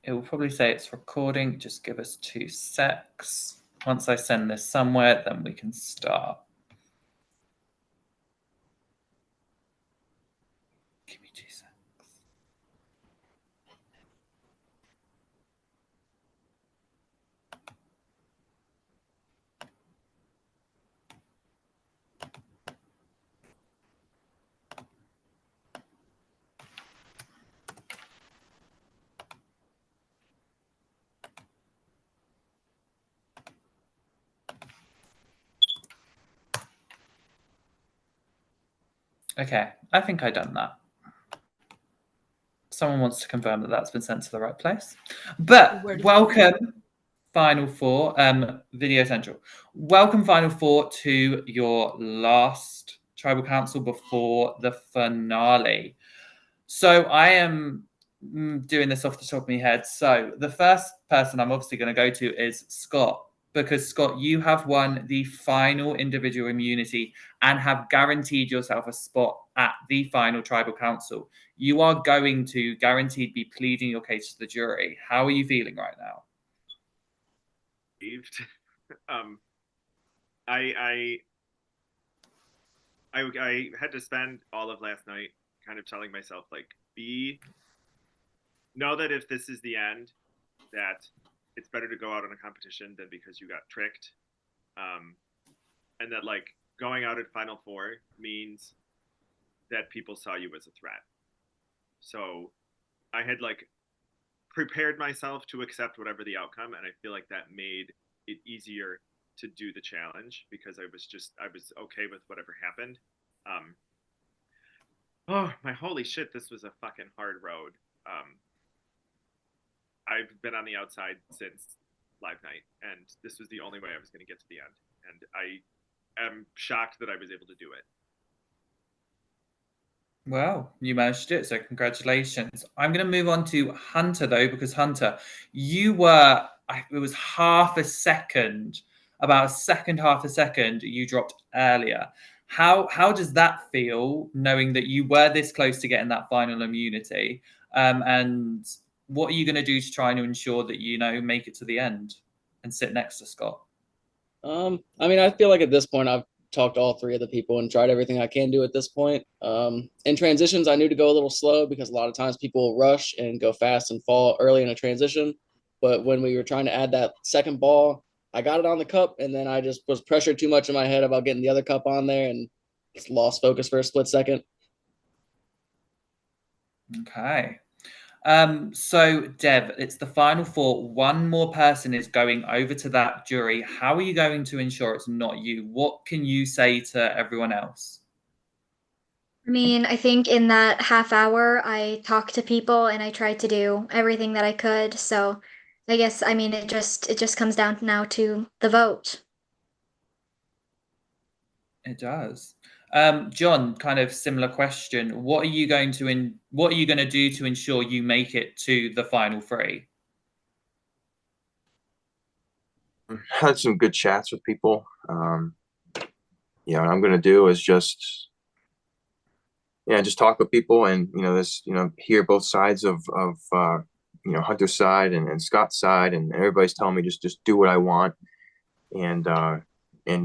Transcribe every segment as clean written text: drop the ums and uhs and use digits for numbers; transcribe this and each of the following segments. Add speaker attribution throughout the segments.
Speaker 1: It will probably say it's recording. Just give us 2 secs. Once I send this somewhere, then we can start. Give me 2 secs. Okay, I think I've done that. Someone wants to confirm that that's been sent to the right place. But welcome, Final Four, Video Central. Welcome, Final Four, to your last Tribal Council before the finale. So I am doing this off the top of my head. So the first person I'm obviously going to go to is Scott, because Scott, you have won the final individual immunity and have guaranteed yourself a spot at the final Tribal Council. You are going to guaranteed be pleading your case to the jury. How are you feeling right now?
Speaker 2: I I had to spend all of last night kind of telling myself like know that if this is the end, that it's better to go out on a competition than because you got tricked, and that like going out at Final Four means that people saw you as a threat. So I had like prepared myself to accept whatever the outcome, and I feel like that made it easier to do the challenge because I was okay with whatever happened. Um, oh my holy shit, this was a fucking hard road. I've been on the outside since live night, and this was the only way I was going to get to the end, and I am shocked that I was able to do it.
Speaker 1: Well, you managed it, so congratulations. I'm going to move on to Hunter, though, because Hunter, you were, it was half a second, about a second, half a second, you dropped earlier. How does that feel, knowing that you were this close to getting that final immunity? And what are you going to do to try and ensure that you make it to the end and sit next to Scott?
Speaker 3: I mean, I feel like at this point I've talked to all three of the people and tried everything I can do at this point. In transitions, I knew to go a little slow because a lot of times people rush and go fast and fall early in a transition. But when we were trying to add that second ball, I got it on the cup, and then I just was pressured too much in my head about getting the other cup on there and just lost focus for a split second.
Speaker 1: Okay. So Dev, it's the final four. One more person is going over to that jury. How are you going to ensure it's not you? What can you say to everyone else?
Speaker 4: I mean, I think in that half hour, I talked to people and I tried to do everything that I could. So I guess, I mean, it just comes down now to the vote.
Speaker 1: It does. John, kind of similar question. What are you going to do to ensure you make it to the final three?
Speaker 5: Had some good chats with people. What I'm going to do is just talk with people and hear both sides of Hunter's side and Scott's side, and everybody's telling me just do what I want, and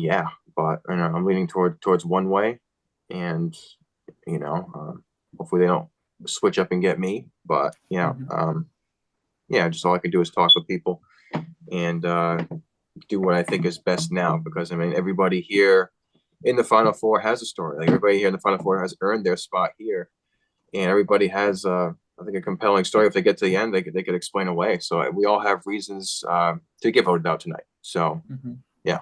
Speaker 5: yeah, but I'm leaning towards one way, and hopefully they don't switch up and get me, but just all I can do is talk with people and do what I think is best now, because I mean everybody here in the Final Four has a story. Like everybody here in the Final Four has earned their spot here, and everybody has I think a compelling story. If they get to the end, they could explain away. So we all have reasons to get voted out tonight. So yeah.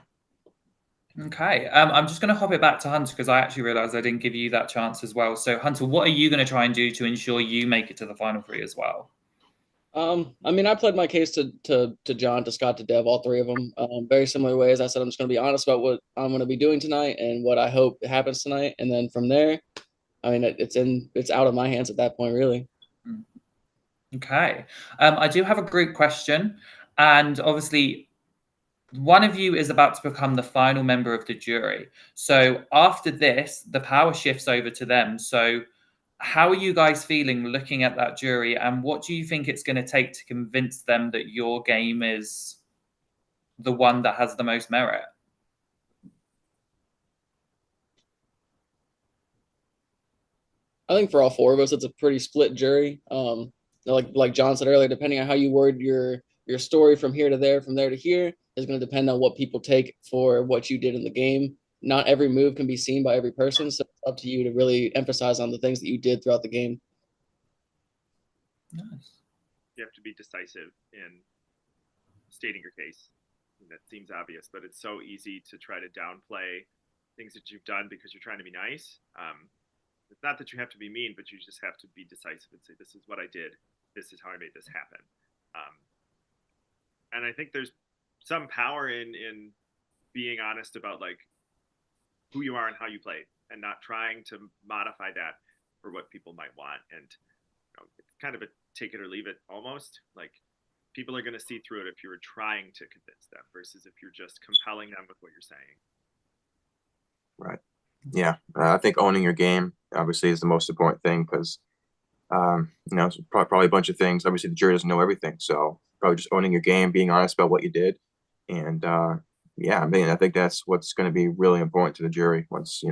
Speaker 1: Okay, I'm just going to hop it back to Hunter because I actually realized I didn't give you that chance as well. So Hunter, what are you going to try and do to ensure you make it to the final three as well?
Speaker 3: I mean, I played my case to John, to Scott, to Dev, all three of them, very similar ways. I said I'm just going to be honest about what I'm going to be doing tonight and what I hope happens tonight, and then from there, I mean, it's out of my hands at that point, really.
Speaker 1: Okay, I do have a group question, and obviously, one of you is about to become the final member of the jury. So after this, the power shifts over to them. So how are you guys feeling looking at that jury, and what do you think it's going to take to convince them that your game is the one that has the most merit?
Speaker 3: I think for all four of us, it's a pretty split jury. Like John said earlier, depending on how you word your story from here to there, from there to here, is going to depend on what people take for what you did in the game. Not every move can be seen by every person, so it's up to you to really emphasize on the things that you did throughout the game.
Speaker 1: Nice.
Speaker 2: You have to be decisive in stating your case. That seems obvious, but it's so easy to try to downplay things that you've done because you're trying to be nice. It's not that you have to be mean, but you just have to be decisive and say, this is what I did. This is how I made this happen. And I think there's some power in being honest about like who you are and how you play, and not trying to modify that for what people might want. And it's kind of a take it or leave it almost. Like people are going to see through it if you're trying to convince them versus if you're just compelling them with what you're saying.
Speaker 5: Right. Yeah. I think owning your game obviously is the most important thing because, it's probably a bunch of things. Obviously, the jury doesn't know everything. So probably just owning your game, being honest about what you did. And yeah, I mean, I think that's what's going to be really important to the jury. Once,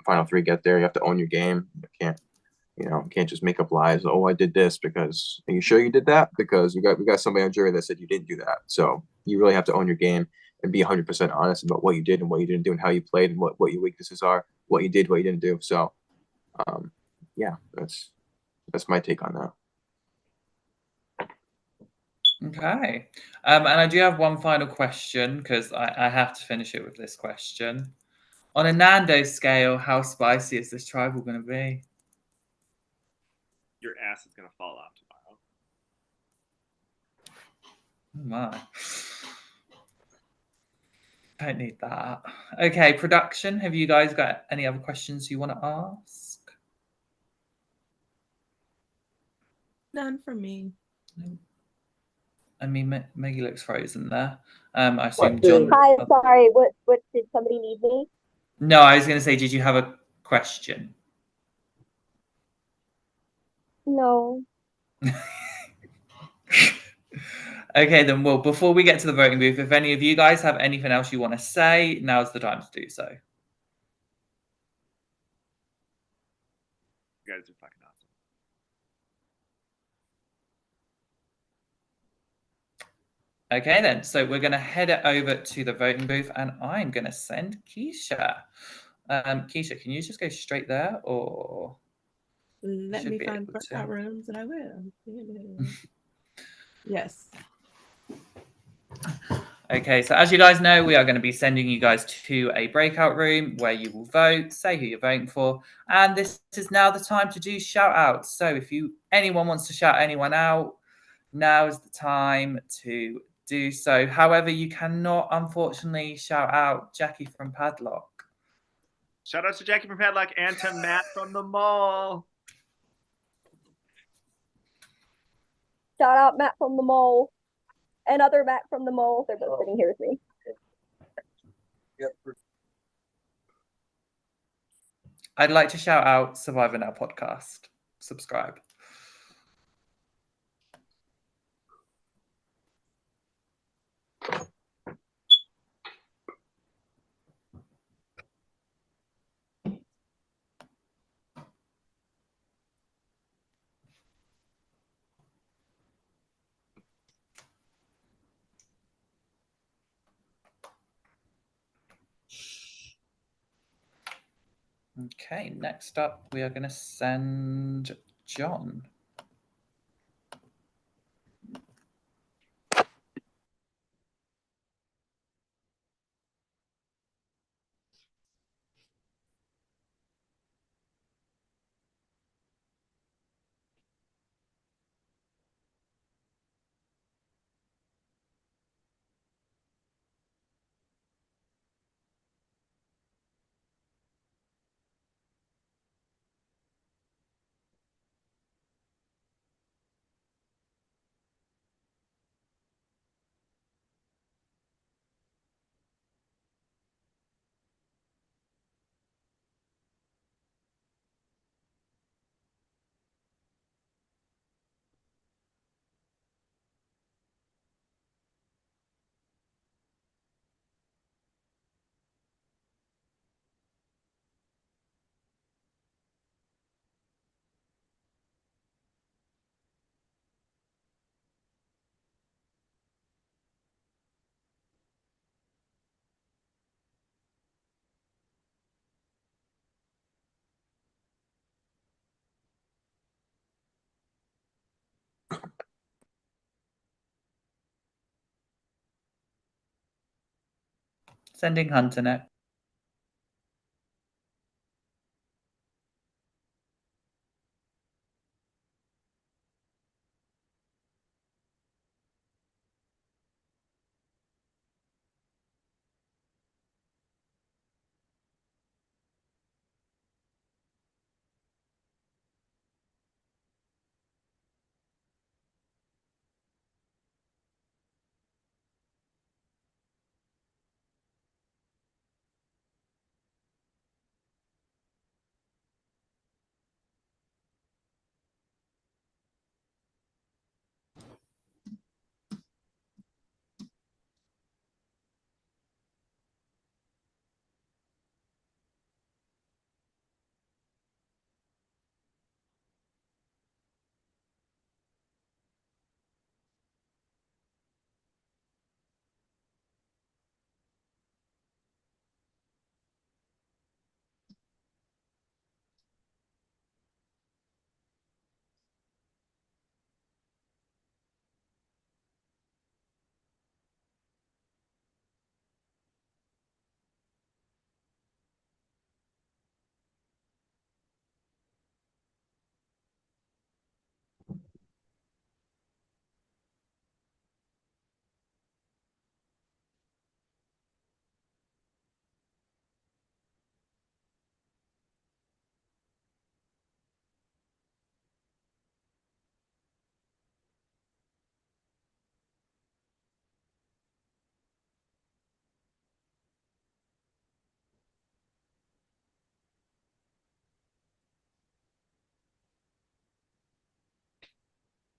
Speaker 5: final three get there, you have to own your game. You can't just make up lies. Oh, I did this because, are you sure you did that? Because we got somebody on the jury that said you didn't do that. So you really have to own your game and be 100% honest about what you did and what you didn't do and how you played and what your weaknesses are, what you did, what you didn't do. So, yeah, that's my take on that.
Speaker 1: Okay. And I do have one final question because I have to finish it with this question. On a Nando's scale, how spicy is this tribal going to be?
Speaker 2: Your ass is going to fall out tomorrow.
Speaker 1: Oh my. Don't need that. Okay, production. Have you guys got any other questions you want to ask?
Speaker 6: None for me.
Speaker 1: I mean, Maggie looks frozen there. I assume John.
Speaker 7: Hi, sorry. What did somebody need me?
Speaker 1: No, I was going to say, did you have a question?
Speaker 7: No.
Speaker 1: Okay, then. Well, before we get to the voting booth, if any of you guys have anything else you want to say, now's the time to do so.
Speaker 2: You guys are fucking awesome.
Speaker 1: Okay, then. So we're going to head it over to the voting booth, and I'm going to send Keisha. Keisha, can you just go straight there, or
Speaker 6: let me find breakout rooms, and I will. Yes.
Speaker 1: Okay, so as you guys know, we are going to be sending you guys to a breakout room where you will vote, say who you're voting for, and this is now the time to do shout outs. So if anyone wants to shout anyone out, now is the time to do so. However, you cannot, unfortunately, shout out Jackie from Padlock.
Speaker 2: Shout out to Jackie from Padlock and to Matt from the mall.
Speaker 7: Shout out Matt from the mall and other Matt from the mall. They're both sitting here with me.
Speaker 5: Yep.
Speaker 1: I'd like to shout out Survivor Now podcast. Subscribe. Okay, next up, we are going to send John. Sending Hunter next.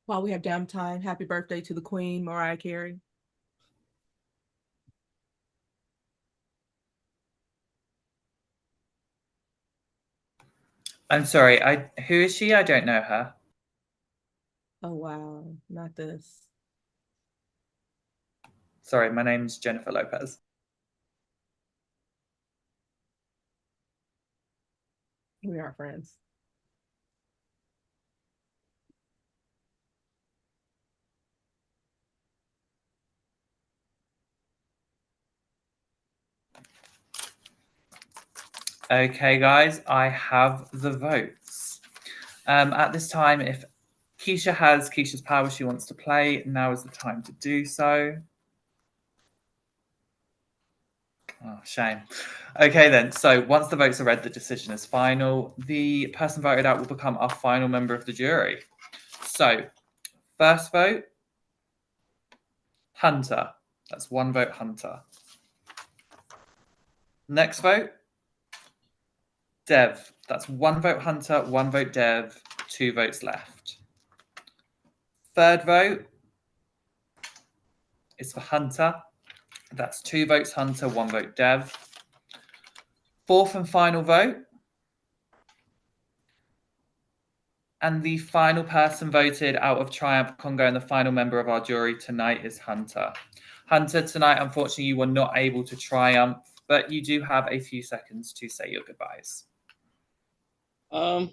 Speaker 6: While we have downtime, happy birthday to the Queen, Mariah Carey.
Speaker 1: I'm sorry. Who is she? I don't know her.
Speaker 6: Oh wow, not this.
Speaker 1: Sorry, my name's Jennifer Lopez.
Speaker 6: We aren't friends.
Speaker 1: Okay, guys, I have the votes. At this time, if Keisha has Keisha's power she wants to play, now is the time to do so. Oh, shame. Okay, then. So once the votes are read, the decision is final. The person voted out will become our final member of the jury. So, first vote, Hunter. That's one vote, Hunter. Next vote, Dev. That's one vote, Hunter, one vote, Dev, 2 votes left. Third vote is for Hunter. That's 2 votes, Hunter, 1 vote, Dev. Fourth and final vote. And the final person voted out of Triumph Congo and the final member of our jury tonight is Hunter. Hunter, tonight, unfortunately, you were not able to triumph, but you do have a few seconds to say your goodbyes.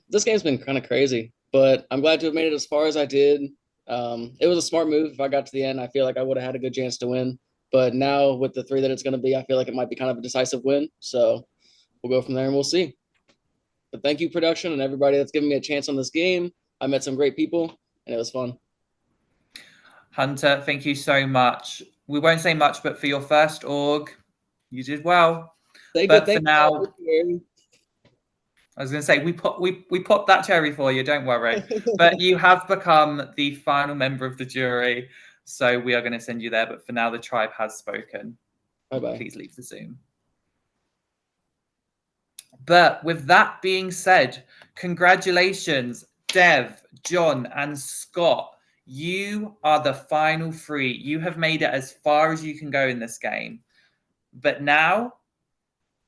Speaker 3: This game's been kind of crazy, but I'm glad to have made it as far as I did. It was a smart move. If I got to the end, I feel like I would have had a good chance to win. But now with the 3 that it's going to be, I feel like it might be kind of a decisive win. So we'll go from there and we'll see. But thank you, production, and everybody that's given me a chance on this game. I met some great people, and it was fun.
Speaker 1: Hunter, thank you so much. We won't say much, but for your first org, you did well. But for now, I was going to say we popped that cherry for you. Don't worry. But you have become the final member of the jury, so we are going to send you there. But for now, the tribe has spoken.
Speaker 3: Bye-bye.
Speaker 1: Please leave the Zoom. But with that being said, congratulations, Dev, John, and Scott. You are the final 3. You have made it as far as you can go in this game. But now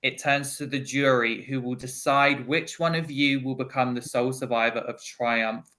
Speaker 1: it turns to the jury who will decide which one of you will become the sole survivor of Triumph